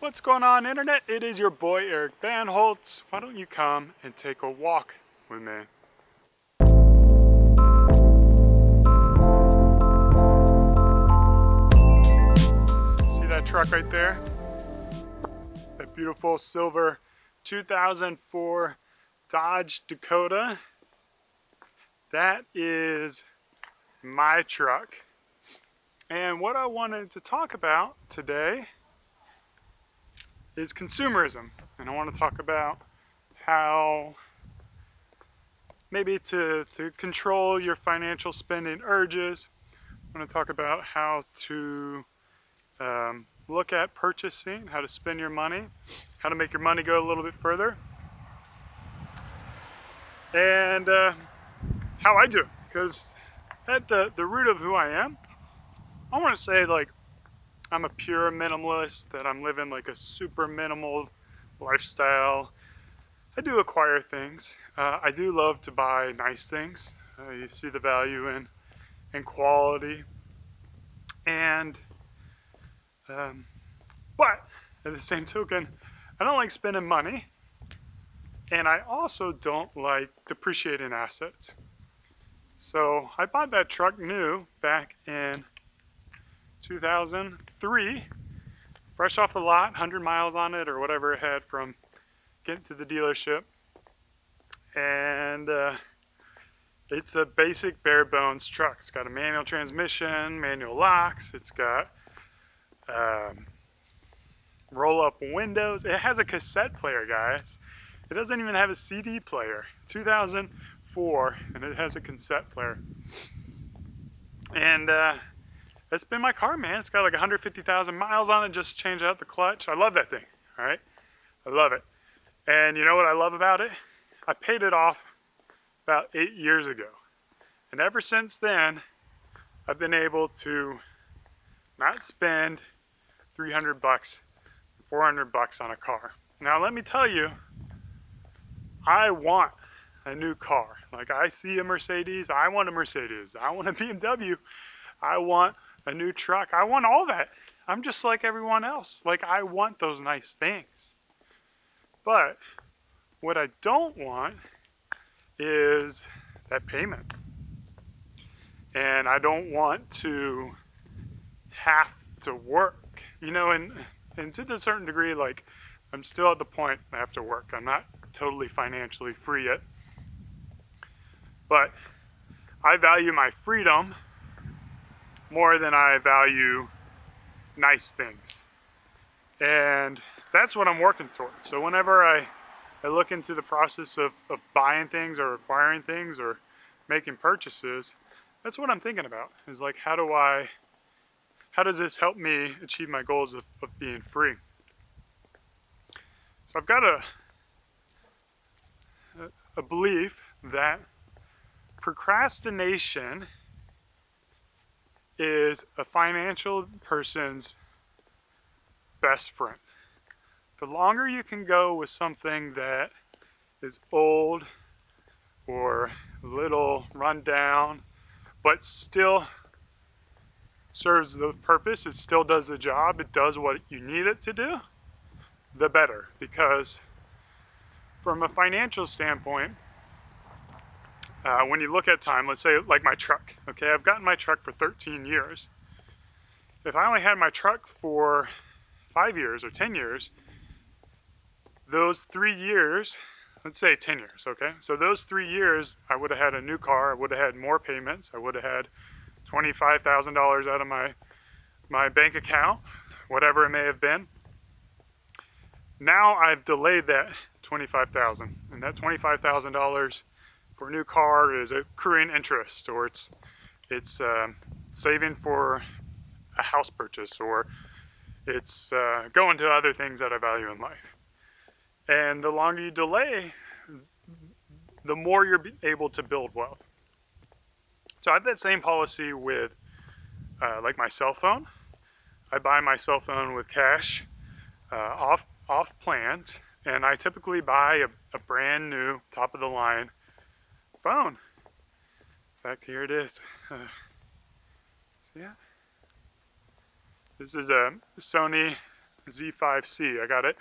What's going on, internet? It is your boy Eric Bandholz. Why don't you come and take a walk with me? See that truck right there? That beautiful silver 2004 Dodge Dakota. That is my truck. And what I wanted to talk about today is consumerism. And I want to talk about how maybe to control your financial spending urges. I want to talk about how to look at purchasing, how to spend your money, how to make your money go a little bit further, and how I do it. Because at the root of who I am, I want to say like I'm a pure minimalist, that I'm living like a super minimal lifestyle. I do acquire things. I do love to buy nice things. You see the value in quality. And, but at the same token, I don't like spending money. And I also don't like depreciating assets. So I bought that truck new back in 2003, fresh off the lot, 100 miles on it or whatever it had from getting to the dealership. And it's a basic bare bones truck. It's got a manual transmission, manual locks, it's got roll up windows. It has a cassette player, guys. It doesn't even have a CD player. 2004, and it has a cassette player. And it's been my car, man. It's got like 150,000 miles on it. Just changed out the clutch. I love that thing, all right? I love it. And you know what I love about it? I paid it off about 8 years ago. And ever since then, I've been able to not spend $300, $400 on a car. Now, let me tell you, I want a new car. Like, I see a Mercedes, I want a Mercedes. I want a BMW, I want a new truck. I want all that. I'm just like everyone else. Like, I want those nice things. But what I don't want is that payment. And I don't want to have to work. You know, and to a certain degree, like, I'm still at the point I have to work. I'm not totally financially free yet. But I value my freedom more than I value nice things. And that's what I'm working towards. So whenever I look into the process of buying things or acquiring things or making purchases, that's what I'm thinking about. Is like, how does this help me achieve my goals of being free? So I've got a belief that procrastination is a financial person's best friend. The longer you can go with something that is old or a little run down, but still serves the purpose, it still does the job, it does what you need it to do, the better. Because from a financial standpoint, when you look at time, let's say like my truck, okay, I've gotten my truck for 13 years. If I only had my truck for 5 years or 10 years, those 3 years, let's say 10 years, okay? So those 3 years, I would have had a new car, I would have had more payments, I would have had $25,000 out of my bank account, whatever it may have been. Now I've delayed that $25,000, and that $25,000 for a new car is accruing interest, or it's saving for a house purchase, or it's going to other things that I value in life. And the longer you delay, the more you're able to build wealth. So I have that same policy with like my cell phone. I buy my cell phone with cash, off plant, and I typically buy a brand new top of the line phone. In fact, here it is. See it? This is a Sony Z5C. I got it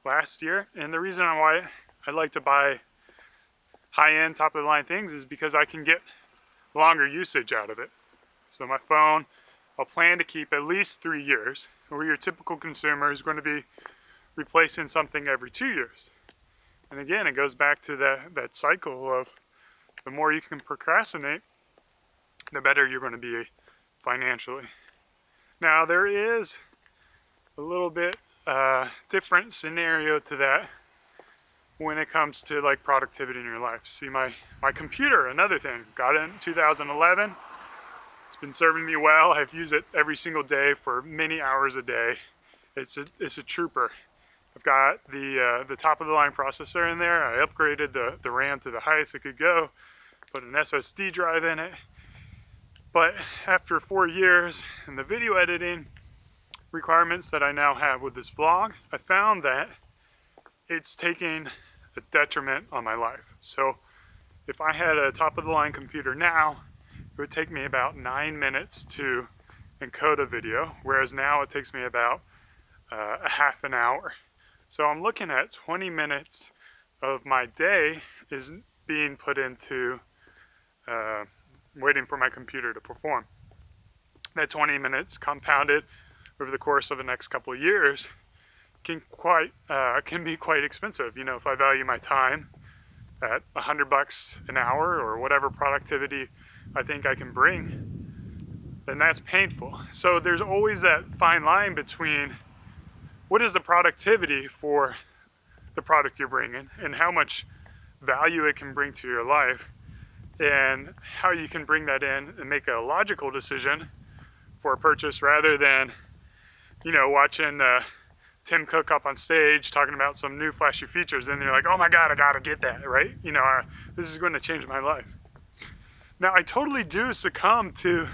last year, and the reason why I like to buy high-end, top-of-the-line things is because I can get longer usage out of it. So my phone, I'll plan to keep at least 3 years, where your typical consumer is going to be replacing something every 2 years. And again, it goes back to that cycle of the more you can procrastinate, the better you're going to be financially. Now, there is a little bit different scenario to that when it comes to like productivity in your life. See, my computer, another thing, got it in 2011. It's been serving me well. I've used it every single day for many hours a day. It's a trooper. I've got the top of the line processor in there. I upgraded the RAM to the highest it could go, put an SSD drive in it. But after 4 years and the video editing requirements that I now have with this vlog, I found that it's taking a detriment on my life. So if I had a top of the line computer now, it would take me about 9 minutes to encode a video, whereas now it takes me about a half an hour. So I'm looking at 20 minutes of my day is being put into waiting for my computer to perform. That 20 minutes compounded over the course of the next couple of years can be quite expensive. You know, if I value my time at $100 an hour or whatever productivity I think I can bring, then that's painful. So there's always that fine line between what is the productivity for the product you're bringing and how much value it can bring to your life, and how you can bring that in and make a logical decision for a purchase rather than, you know, watching Tim Cook up on stage talking about some new flashy features and you're like, oh my God, I gotta get that, right? You know, this is going to change my life. Now, I totally do succumb to,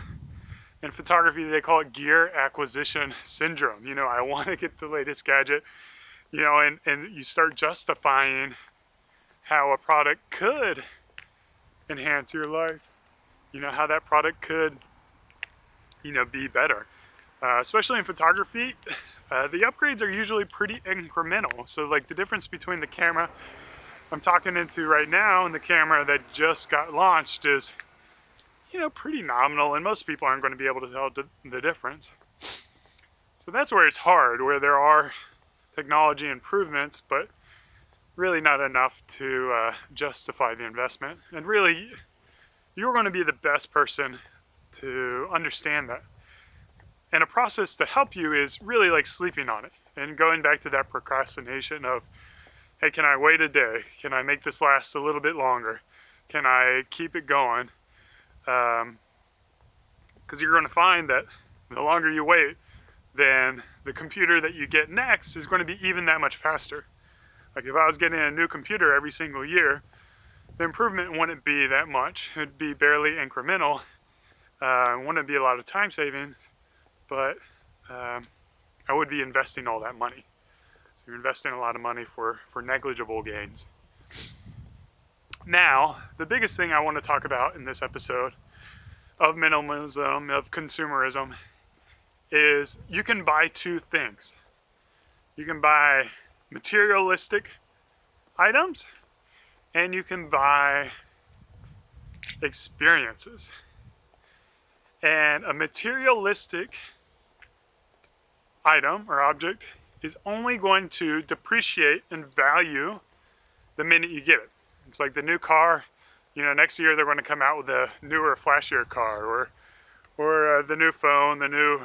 in photography, they call it gear acquisition syndrome. You know, I want to get the latest gadget, you know, and you start justifying how a product could enhance your life, you know, how that product could, you know, be better. Especially in photography, the upgrades are usually pretty incremental. So like the difference between the camera I'm talking into right now and the camera that just got launched is, you know, pretty nominal, and most people aren't going to be able to tell the difference. So that's where it's hard, where there are technology improvements, but really not enough to justify the investment. And really, you're going to be the best person to understand that. And a process to help you is really like sleeping on it and going back to that procrastination of, hey, can I wait a day? Can I make this last a little bit longer? Can I keep it going? Because you're going to find that the longer you wait, then the computer that you get next is going to be even that much faster. Like if I was getting a new computer every single year, the improvement wouldn't be that much. It'd be barely incremental. It wouldn't be a lot of time savings, but I would be investing all that money. So you're investing a lot of money for negligible gains. Now, the biggest thing I want to talk about in this episode of minimalism, of consumerism, is you can buy two things. You can buy materialistic items, and you can buy experiences. And a materialistic item or object is only going to depreciate in value the minute you get it. It's like the new car, you know, next year they're going to come out with a newer, flashier car, or the new phone, the new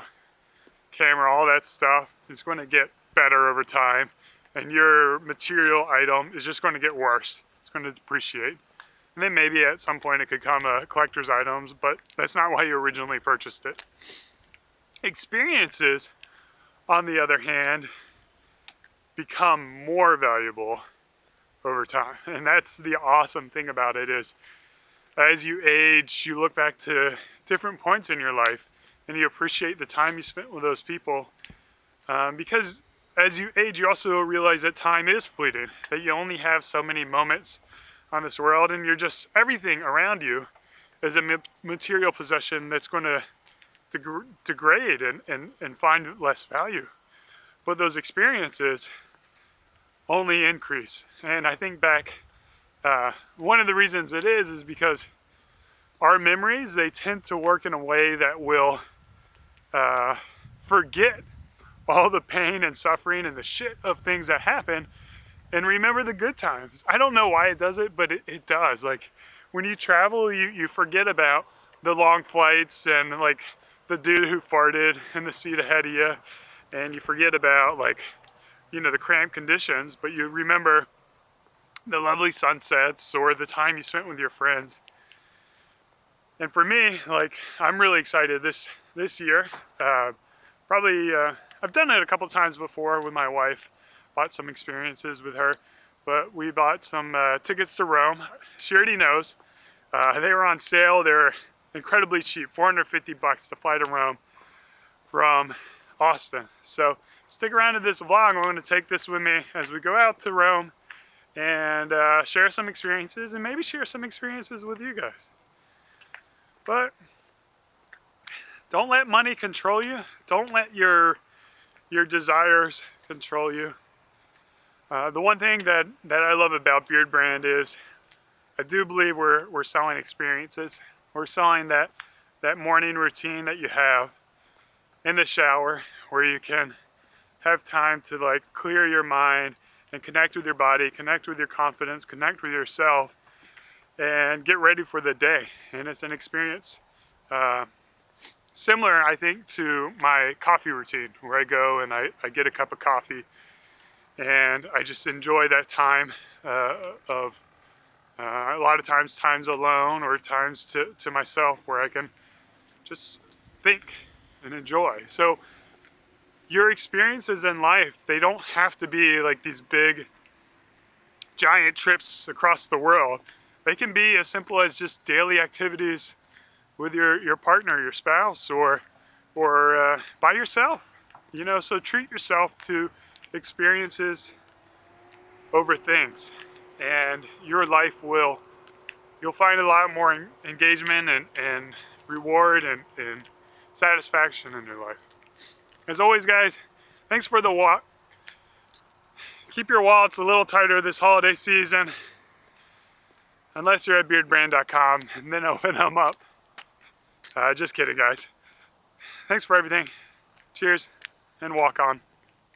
camera, all that stuff is going to get better over time, and your material item is just going to get worse. It's going to depreciate. And then maybe at some point it could come a collector's items, but that's not why you originally purchased it. Experiences, on the other hand, become more valuable over time. And that's the awesome thing about it is, as you age, you look back to different points in your life and you appreciate the time you spent with those people. Because as you age, you also realize that time is fleeting, that you only have so many moments on this world, and you're just, everything around you is a material possession that's going to degrade and find less value. but those experiences only increase. And I think back, one of the reasons it is because our memories, they tend to work in a way that will forget all the pain and suffering and the shit of things that happen and remember the good times. I don't know why it does it, but it does. Like when you travel, you forget about the long flights and like the dude who farted in the seat ahead of you, and you forget about like, you know, the cramped conditions, but you remember the lovely sunsets or the time you spent with your friends. And for me, like, I'm really excited this year. I've done it a couple times before with my wife, bought some experiences with her, but we bought some tickets to Rome. She already knows. They were on sale. They're incredibly cheap, $450 to fly to Rome from Austin. So stick around to this vlog. I'm going to take this with me as we go out to Rome and share some experiences and maybe share some experiences with you guys. But don't let money control you. Don't let your desires control you. The one thing that I love about Beard Brand is I do believe we're selling experiences. We're selling that morning routine that you have in the shower where you can have time to like clear your mind and connect with your body, connect with your confidence, connect with yourself, and get ready for the day. And it's an experience similar, I think, to my coffee routine where I go and I get a cup of coffee and I just enjoy that time of a lot of times alone or times to myself where I can just think and enjoy. So your experiences in life, they don't have to be like these big giant trips across the world. They can be as simple as just daily activities with your partner, your spouse, or by yourself. You know, so treat yourself to experiences over things, and your life you'll find a lot more engagement and reward and satisfaction in your life. As always, guys, thanks for the walk. Keep your wallets a little tighter this holiday season, unless you're at beardbrand.com, and then open them up. Just kidding, guys. Thanks for everything. Cheers, and walk on.